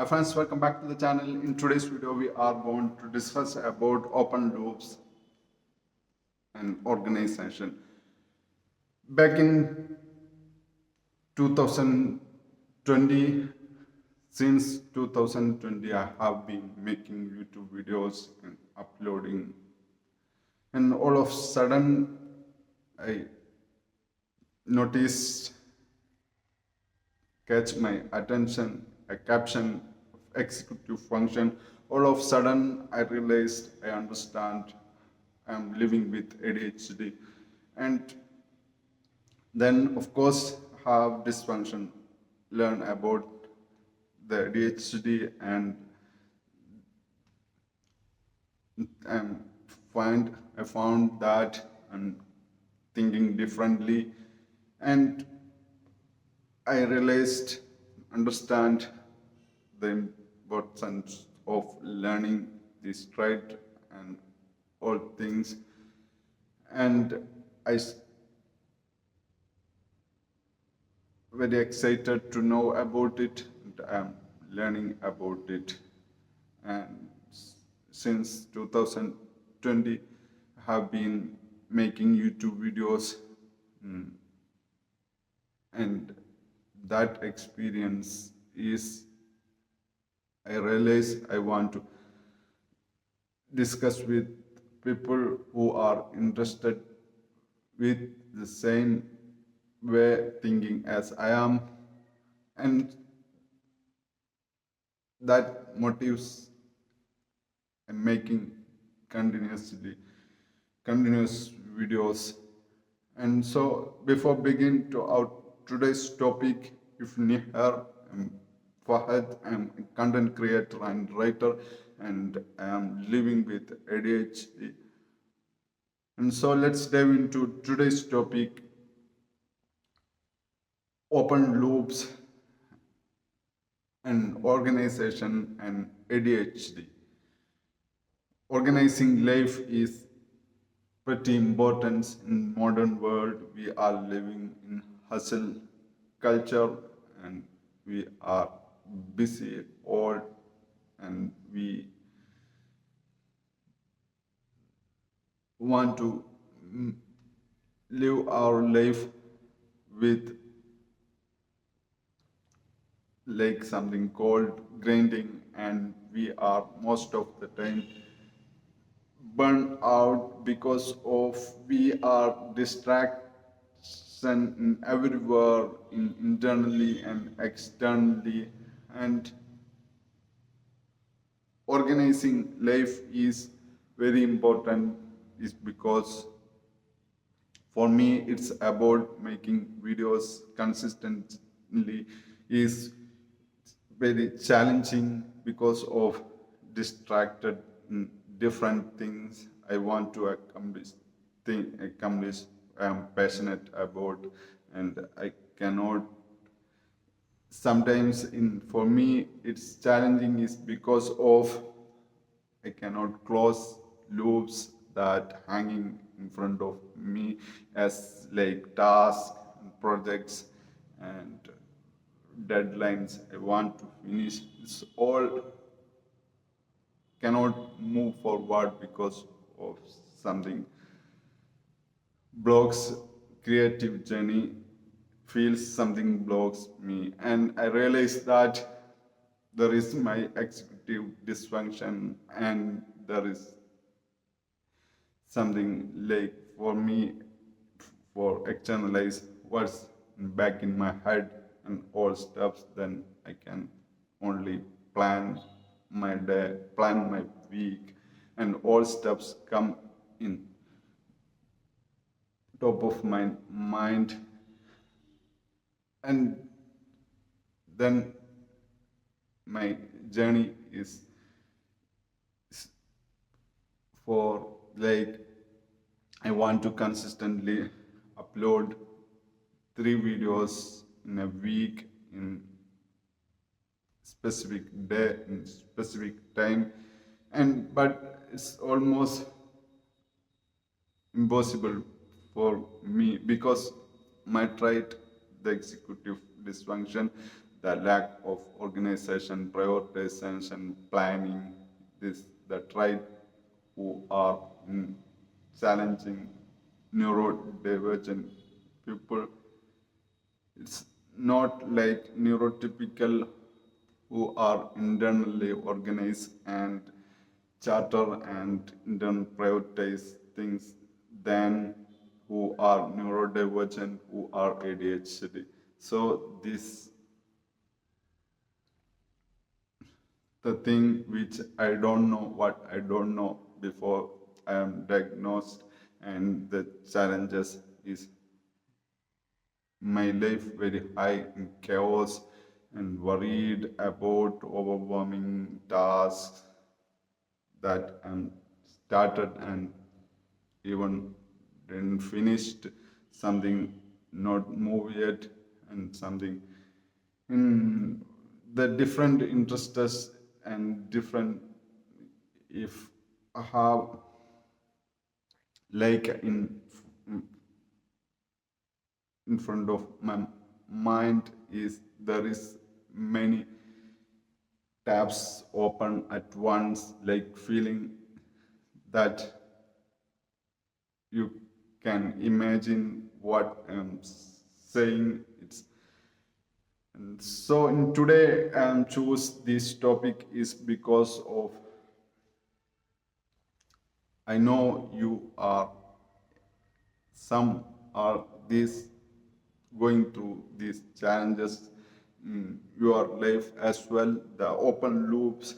Hi friends, welcome back to the channel. In today's video, we are going to discuss about open loops and organization. Back in 2020, since 2020, I have been making YouTube videos and uploading, and all of a sudden, I noticed catch my attention a caption of executive function. All of a sudden I realized I understand I'm living with ADHD, and then of course have dysfunction, learn about the ADHD, and um, I found that and thinking differently, and I realized, understand the importance of learning this trait and all things, and I very excited to know about it, and I'm learning about it. And since 2020, I have been making YouTube videos, and that experience is, I realize I want to discuss with people who are interested with the same way thinking as I am, and that motives I'm making continuous videos. And so before begin to our today's topic, if new here, I'm Fahad, I'm a content creator and writer, and I am living with ADHD. And so let's dive into today's topic, open loops and organization and ADHD. Organizing life is pretty important in modern world. We are living in hustle culture, and we are busy all, and we want to live our life with like something called grinding, and we are most of the time burn out because of we are distraction everywhere, internally and externally. And organizing life is very important, is because for me it's about making videos consistently is very challenging because of distracted different things I want to accomplish, I am passionate about, and I cannot sometimes in for me it's challenging is because of I cannot close loops that hanging in front of me as like tasks and projects and deadlines I want to finish. It's all cannot move forward because of something blocks creative journey, feels something blocks me, and I realize that there is my executive dysfunction, and there is something like for me for externalize what's back in my head and all stuff, then I can only plan my day, plan my week, and all steps come in top of my mind, and then my journey is for like I want to consistently upload 3 videos in a week in specific day in specific time, and but it's almost impossible for me because my trait the executive dysfunction, the lack of organization, prioritization, planning, this the tribe who are challenging neurodivergent people. It's not like neurotypical who are internally organized and charter and internal prioritize things than who are neurodivergent, who are ADHD. So this the thing which I don't know what I don't know before I am diagnosed, and the challenges is my life very high in chaos and worried about overwhelming tasks that I'm started and even didn't finished something not moved yet, and something in the different interests and different, if I have like in front of my mind is there is many tabs open at once, like feeling that you can imagine what I'm saying. It's and so in today I choose this topic is because of I know you are some are these going through these challenges in your life as well. The open loops,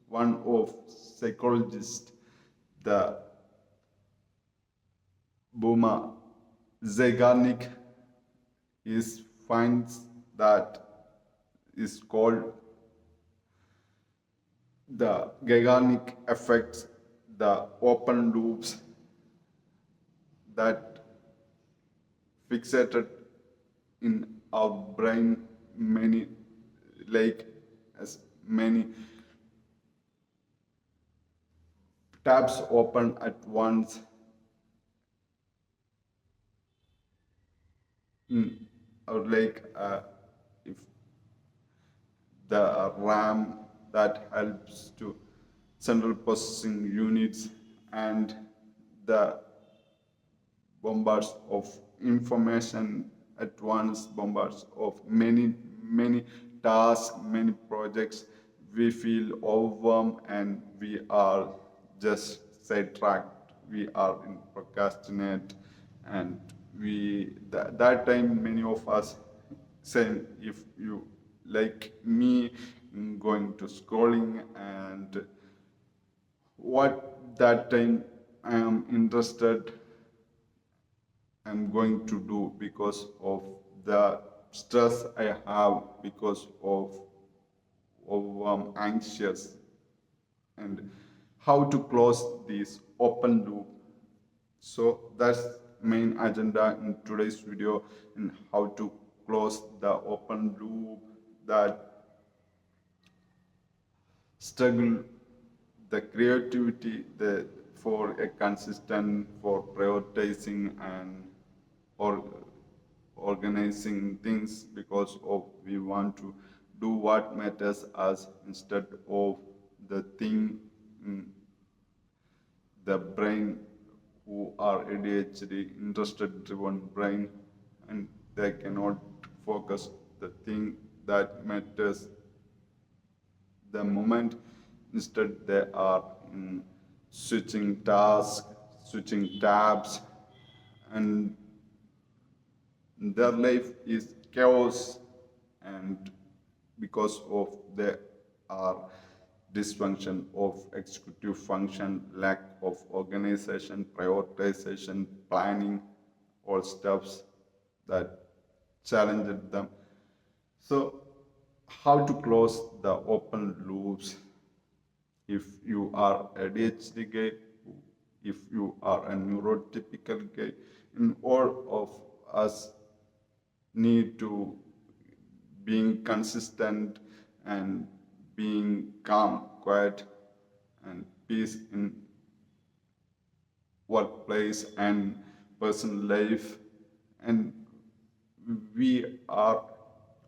one of psychologist, the Boomer Zeigarnik is finds that is called the Zeigarnik effects, the open loops that fixated in our brain many like as many tabs open at once or like if the RAM that helps to central processing units and the bombards of information at once, bombards of many tasks, many projects, we feel overwhelmed and we are just sidetracked, we are in procrastinate, and that time many of us same if you like me going to scrolling and what that time I am interested I'm going to do because of the stress I have because of anxious, and how to close this open loop. So that's main agenda in today's video, and how to close the open loop that struggle the creativity the for a consistent for prioritizing and or organizing things because of we want to do what matters us instead of the thing in the brain who are ADHD interested driven brain, and they cannot focus the thing that matters the moment. Instead they are switching tasks, switching tabs, and their life is chaos, and because of their are dysfunction of executive function, lack of organization, prioritization, planning, all stuffs that challenged them. So how to close the open loops if you are ADHD guy, if you are a neurotypical guy, and all of us need to being consistent and being calm, quiet, and peace in workplace and personal life, and we are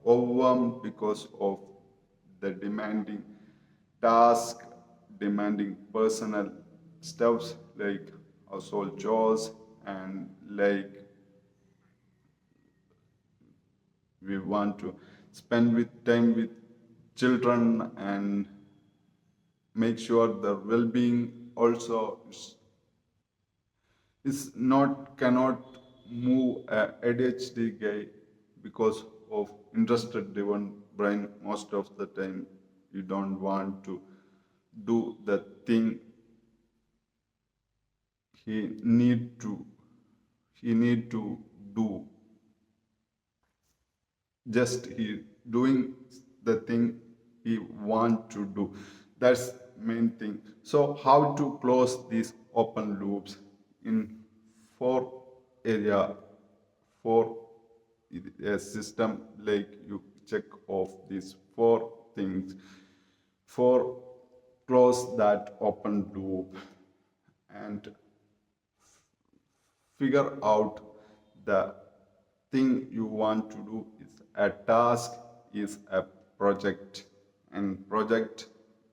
overwhelmed because of the demanding task, demanding personal stuffs like household chores, and like we want to spend with time with children and make sure their well-being also is not cannot move a ADHD guy because of interested driven brain. Most of the time you don't want to do the thing he need to he need to do, just he doing the thing he want to do. That's main thing. So how to close these open loops in four area, four a system, like you check off these four things for close that open loop and figure out the thing you want to do. Is a task, is a project, and project,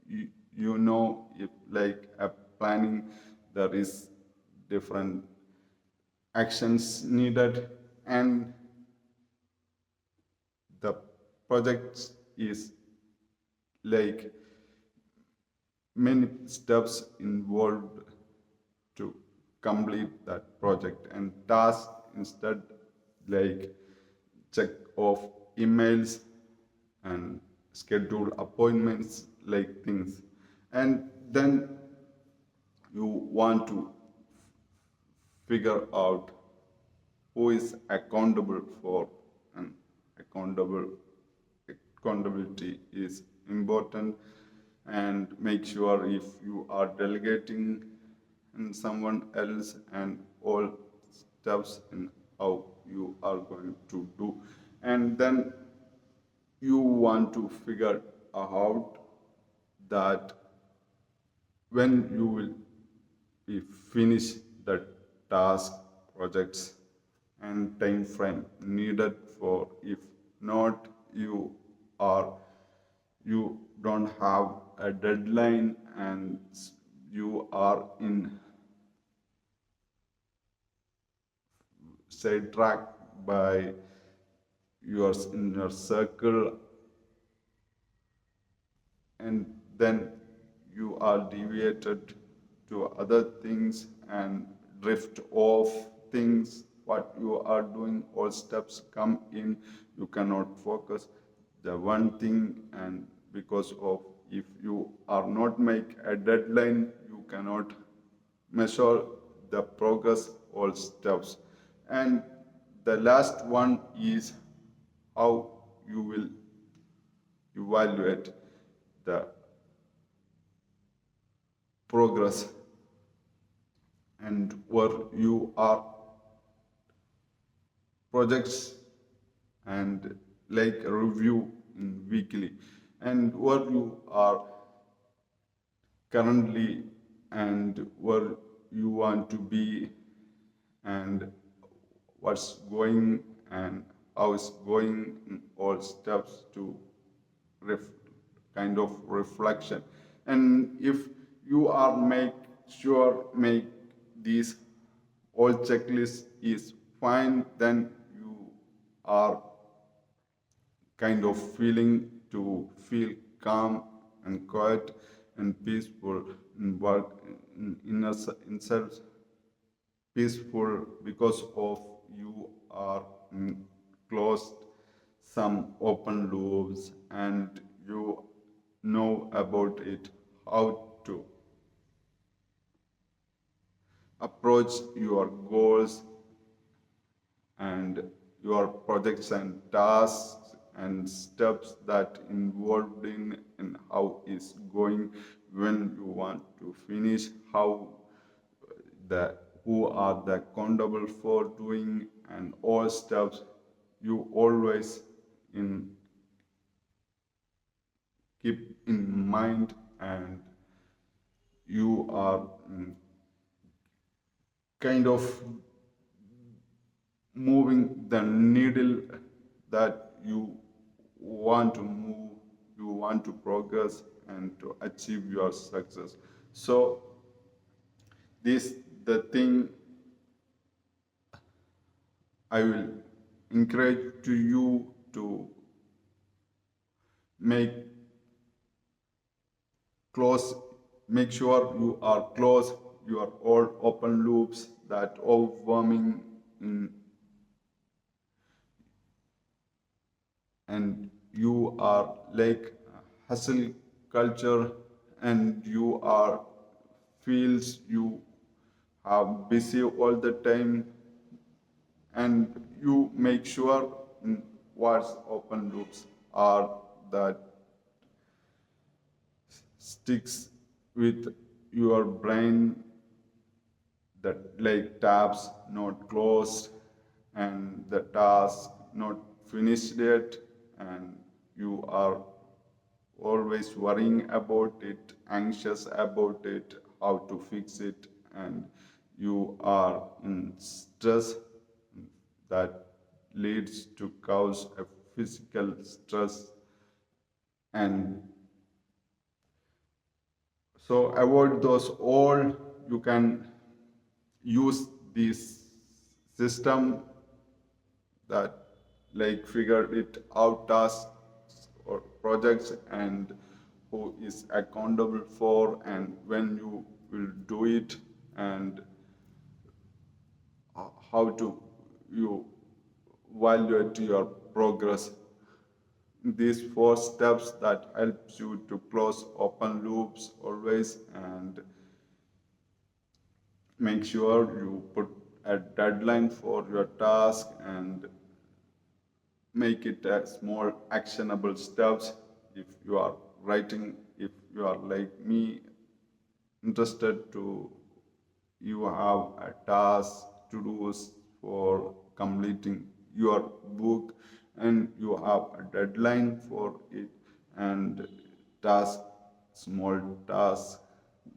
you know, if like a planning, there is different actions needed, and the project is like many steps involved to complete that project. And task, instead, like check off emails and schedule appointments, like things. And then you want to figure out who is accountable for, and accountable accountability is important. And make sure if you are delegating in someone else, and all steps in how you are going to do. And then you want to figure out that when you will be finish the task, projects, and time frame needed for. If not, are you don't have a deadline, and you are in sidetracked by your inner circle, and then you are deviated to other things and drift off things what you are doing. All steps come in, you cannot focus the one thing. And because of, if you are not make a deadline, you cannot measure the progress, all steps. And the last one is how you will evaluate the progress, and where you are projects, and like a review in weekly, and where you are currently, and where you want to be, and what's going and how it's going in all steps to ref- kind of reflection. And if you are make these all checklist is fine, then you are kind of feeling to feel calm and quiet and peaceful in work, in self peaceful, because of you are closed some open loops, and you know about it, how to approach your goals and your projects and tasks and steps that involved in how is going, when you want to finish, how the who are the accountable for doing, and all steps you always in keep in mind. And you are kind of moving the needle that you want to move, you want to progress and to achieve your success. So this the thing I will encourage to you to make close, make sure you are close your all open loops that overwhelming in, and you are like hustle culture, and you are feels you are busy all the time, and you make sure what's open loops are that sticks with your brain, that like tabs not closed and the task not finished yet, and you are always worrying about it, anxious about it, how to fix it, and you are in stress that leads to cause a physical stress. And so avoid those all. You can use this system that like figure it out tasks or projects, and who is accountable for and when you will do it, and how to you evaluate your progress. These four steps that helps you to close open loops always, and make sure you put a deadline for your task and make it a small actionable steps. If you are writing, if you are like me interested to, you have a task to do for completing your book, and you have a deadline for it, and task, small tasks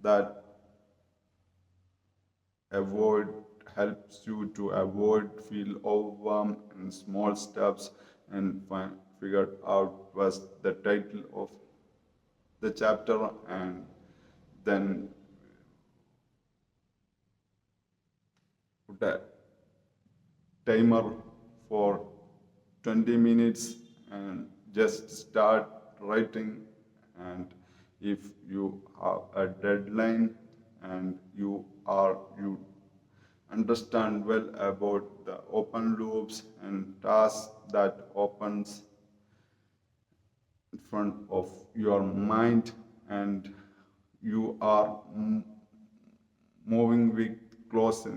that avoid helps you to avoid feel overwhelmed in small steps, and figure out what's the title of the chapter, and then put a timer for 20 minutes and just start writing. And if you have a deadline and you understand well about the open loops and tasks that opens in front of your mind, and you are moving with close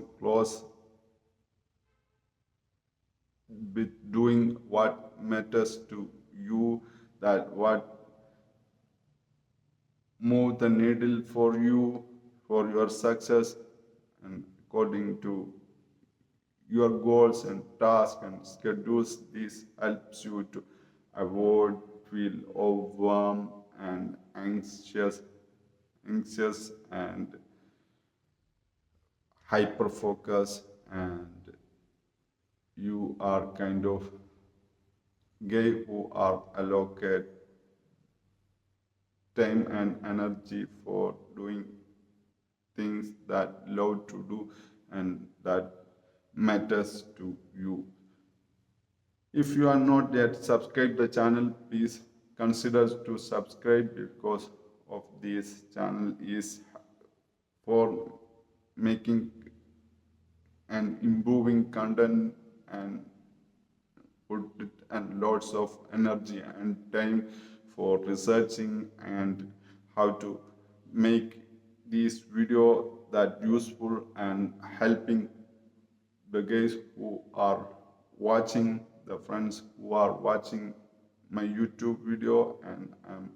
with doing what matters to you, that what move the needle for you for your success, and according to your goals and tasks and schedules. This helps you to avoid feel overwhelmed and anxious and hyper focus, and you are kind of guy who are allocate time and energy for doing things that love to do and that matters to you. If you are not yet subscribed the channel, please consider to subscribe, because of this channel is for making and improving content, and put it and lots of energy and time for researching and how to make this video that useful and helping the guys who are watching, the friends who are watching my YouTube video, and I'm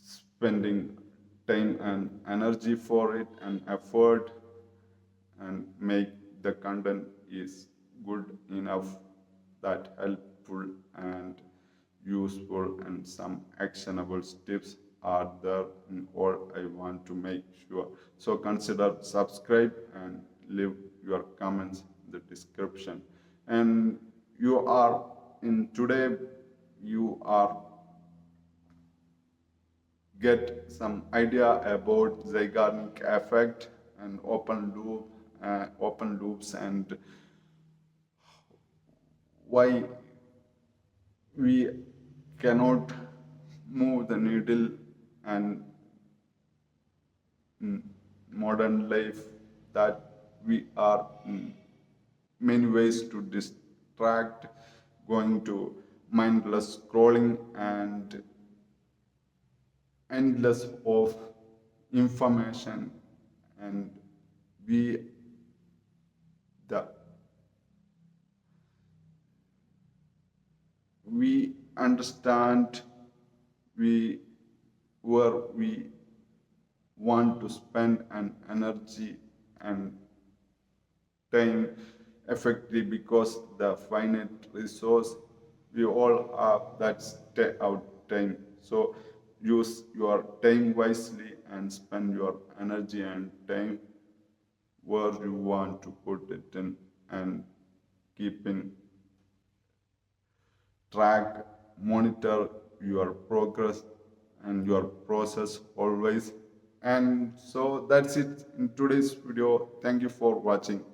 spending time and energy for it and effort, and make the content is good enough, that helpful and useful, and some actionable tips are there in all I want to make sure. So consider subscribe and leave your comments in the description. And you are in today, you are get some idea about Zeigarnik effect and open loops, and why we cannot move the needle, and in modern life that we are in many ways to distract, going to mindless scrolling and endless of information, and we the we understand we where we want to spend an energy and time effectively, because the finite resource we all have, that's our time. So use your time wisely and spend your energy and time where you want to put it in, and keep in track, monitor your progress and your process always. And so that's it in today's video. Thank you for watching.